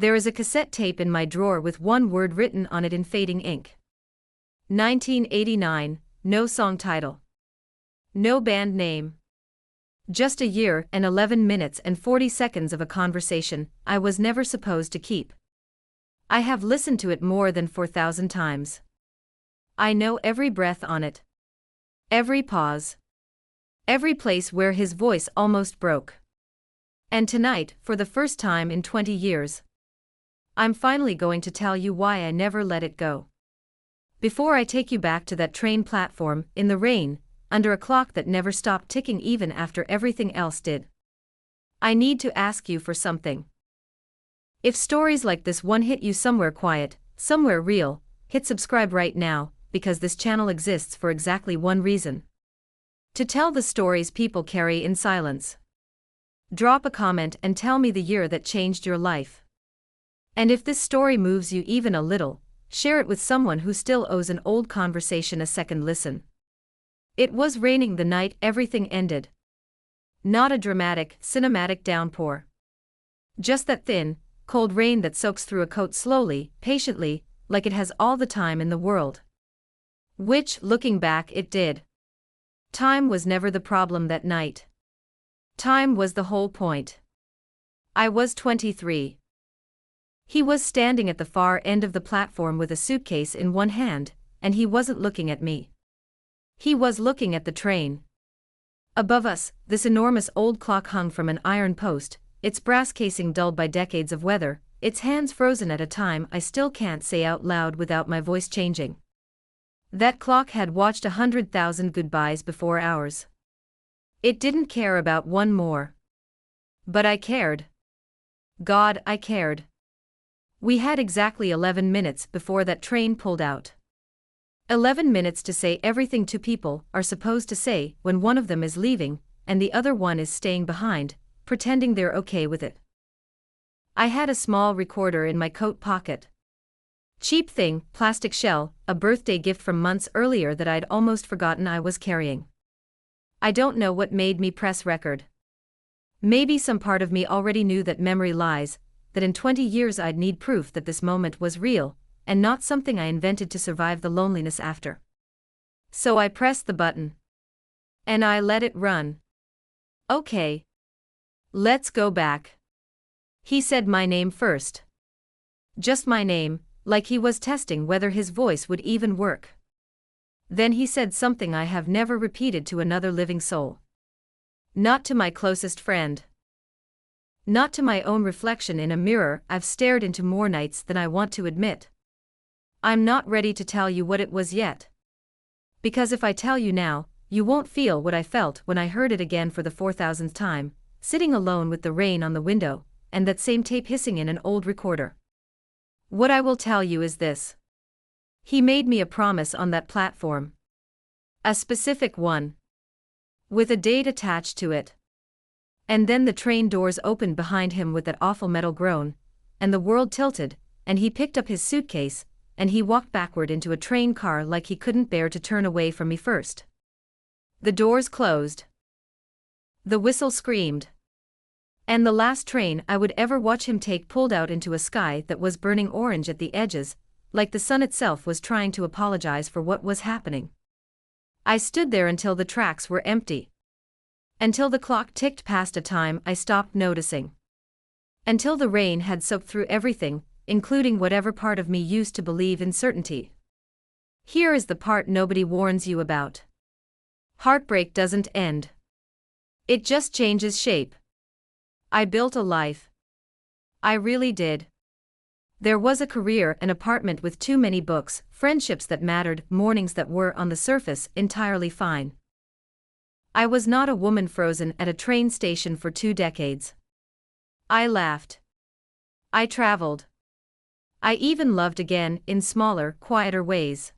There is a cassette tape in my drawer with one word written on it in fading ink. 1989, no song title. No band name. Just a year and 11 minutes and 40 seconds of a conversation I was never supposed to keep. I have listened to it more than 4,000 times. I know every breath on it. Every pause. Every place where his voice almost broke. And tonight, for the first time in 20 years, I'm finally going to tell you why I never let it go. Before I take you back to that train platform, in the rain, under a clock that never stopped ticking even after everything else did, I need to ask you for something. If stories like this one hit you somewhere quiet, somewhere real, hit subscribe right now, because this channel exists for exactly one reason. To tell the stories people carry in silence. Drop a comment and tell me the year that changed your life. And if this story moves you even a little, share it with someone who still owes an old conversation a second listen. It was raining the night everything ended. Not a dramatic, cinematic downpour. Just that thin, cold rain that soaks through a coat slowly, patiently, like it has all the time in the world. Which, looking back, it did. Time was never the problem that night. Time was the whole point. I was 23. He was standing at the far end of the platform with a suitcase in one hand, and he wasn't looking at me. He was looking at the train. Above us, this enormous old clock hung from an iron post, its brass casing dulled by decades of weather, its hands frozen at a time I still can't say out loud without my voice changing. That clock had watched 100,000 goodbyes before ours. It didn't care about one more. But I cared. God, I cared. We had exactly 11 minutes before that train pulled out. 11 minutes to say everything two people are supposed to say when one of them is leaving and the other one is staying behind, pretending they're okay with it. I had a small recorder in my coat pocket. Cheap thing, plastic shell, a birthday gift from months earlier that I'd almost forgotten I was carrying. I don't know what made me press record. Maybe some part of me already knew that memory lies, that in 20 years I'd need proof that this moment was real, and not something I invented to survive the loneliness after. So I pressed the button. And I let it run. Okay. Let's go back. He said my name first. Just my name, like he was testing whether his voice would even work. Then he said something I have never repeated to another living soul. Not to my closest friend. Not to my own reflection in a mirror I've stared into more nights than I want to admit. I'm not ready to tell you what it was yet. Because if I tell you now, you won't feel what I felt when I heard it again for the 4,000th time, sitting alone with the rain on the window, and that same tape hissing in an old recorder. What I will tell you is this. He made me a promise on that platform. A specific one. With a date attached to it. And then the train doors opened behind him with that awful metal groan, and the world tilted, and he picked up his suitcase, and he walked backward into a train car like he couldn't bear to turn away from me first. The doors closed. The whistle screamed. And the last train I would ever watch him take pulled out into a sky that was burning orange at the edges, like the sun itself was trying to apologize for what was happening. I stood there until the tracks were empty. Until the clock ticked past a time I stopped noticing. Until the rain had soaked through everything, including whatever part of me used to believe in certainty. Here is the part nobody warns you about. Heartbreak doesn't end. It just changes shape. I built a life. I really did. There was a career, an apartment with too many books, friendships that mattered, mornings that were, on the surface, entirely fine. I was not a woman frozen at a train station for 2 decades. I laughed. I traveled. I even loved again, in smaller, quieter ways.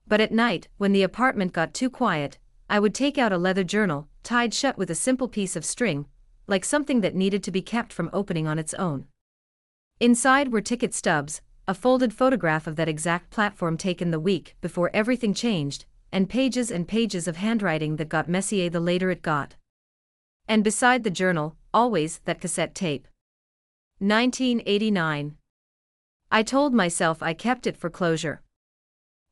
But at night, when the apartment got too quiet, I would take out a leather journal, tied shut with a simple piece of string, like something that needed to be kept from opening on its own. Inside were ticket stubs, a folded photograph of that exact platform taken the week before everything changed, and pages of handwriting that got messier the later it got. And beside the journal, always that cassette tape. 1989. I told myself I kept it for closure.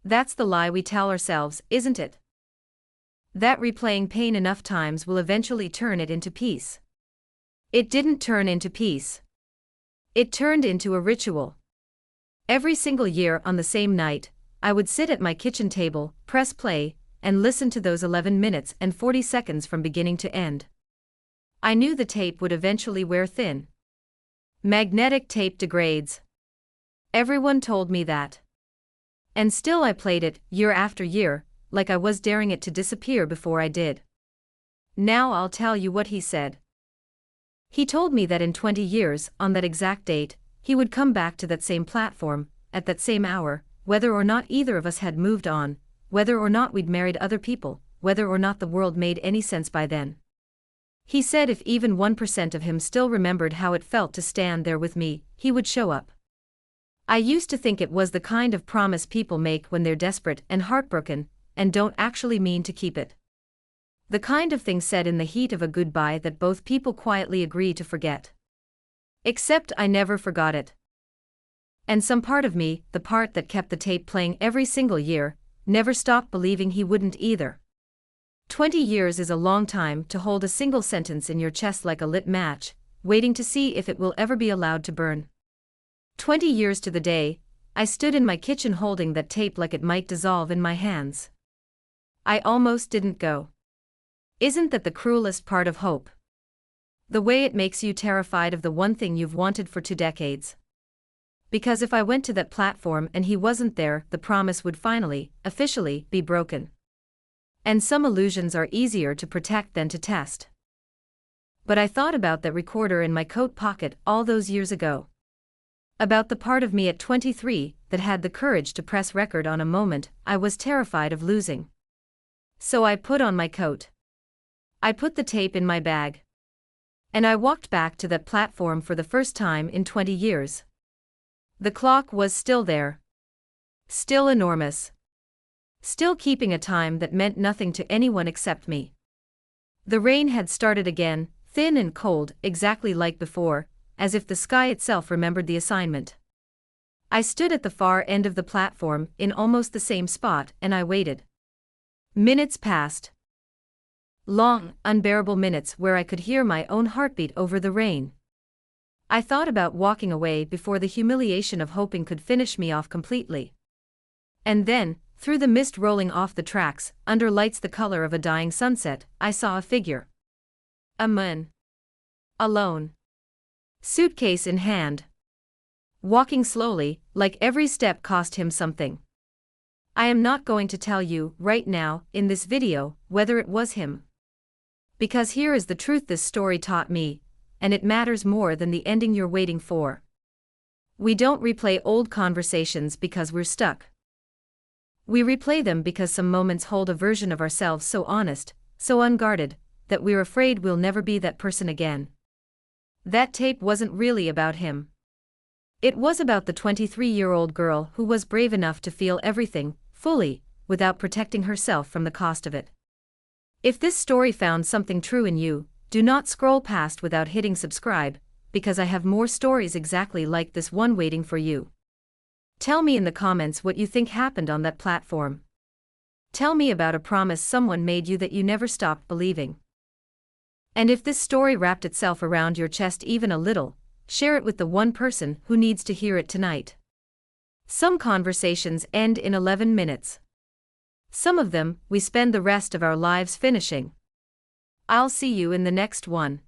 That's the lie we tell ourselves, isn't it? That replaying pain enough times will eventually turn it into peace. It didn't turn into peace. It turned into a ritual. Every single year on the same night, I would sit at my kitchen table, press play, and listen to those 11 minutes and 40 seconds from beginning to end. I knew the tape would eventually wear thin. Magnetic tape degrades. Everyone told me that. And still I played it, year after year, like I was daring it to disappear before I did. Now I'll tell you what he said. He told me that in 20 years, on that exact date, he would come back to that same platform, at that same hour, whether or not either of us had moved on, whether or not we'd married other people, whether or not the world made any sense by then. He said if even 1% of him still remembered how it felt to stand there with me, he would show up. I used to think it was the kind of promise people make when they're desperate and heartbroken, and don't actually mean to keep it. The kind of thing said in the heat of a goodbye that both people quietly agree to forget. Except I never forgot it. And some part of me, the part that kept the tape playing every single year, never stopped believing he wouldn't either. 20 years is a long time to hold a single sentence in your chest like a lit match, waiting to see if it will ever be allowed to burn. 20 years to the day, I stood in my kitchen holding that tape like it might dissolve in my hands. I almost didn't go. Isn't that the cruelest part of hope? The way it makes you terrified of the one thing you've wanted for 2 decades. Because if I went to that platform and he wasn't there, the promise would finally, officially, be broken. And some illusions are easier to protect than to test. But I thought about that recorder in my coat pocket all those years ago. About the part of me at 23 that had the courage to press record on a moment I was terrified of losing. So I put on my coat. I put the tape in my bag. And I walked back to that platform for the first time in 20 years. The clock was still there. Still enormous. Still keeping a time that meant nothing to anyone except me. The rain had started again, thin and cold, exactly like before, as if the sky itself remembered the assignment. I stood at the far end of the platform, in almost the same spot, and I waited. Minutes passed. Long, unbearable minutes where I could hear my own heartbeat over the rain. I thought about walking away before the humiliation of hoping could finish me off completely. And then, through the mist rolling off the tracks, under lights the color of a dying sunset, I saw a figure. A man. Alone. Suitcase in hand. Walking slowly, like every step cost him something. I am not going to tell you, right now, in this video, whether it was him. Because here is the truth this story taught me, and it matters more than the ending you're waiting for. We don't replay old conversations because we're stuck. We replay them because some moments hold a version of ourselves so honest, so unguarded, that we're afraid we'll never be that person again. That tape wasn't really about him. It was about the 23-year-old girl who was brave enough to feel everything, fully, without protecting herself from the cost of it. If this story found something true in you, do not scroll past without hitting subscribe, because I have more stories exactly like this one waiting for you. Tell me in the comments what you think happened on that platform. Tell me about a promise someone made you that you never stopped believing. And if this story wrapped itself around your chest even a little, share it with the one person who needs to hear it tonight. Some conversations end in 11 minutes. Some of them, we spend the rest of our lives finishing. I'll see you in the next one.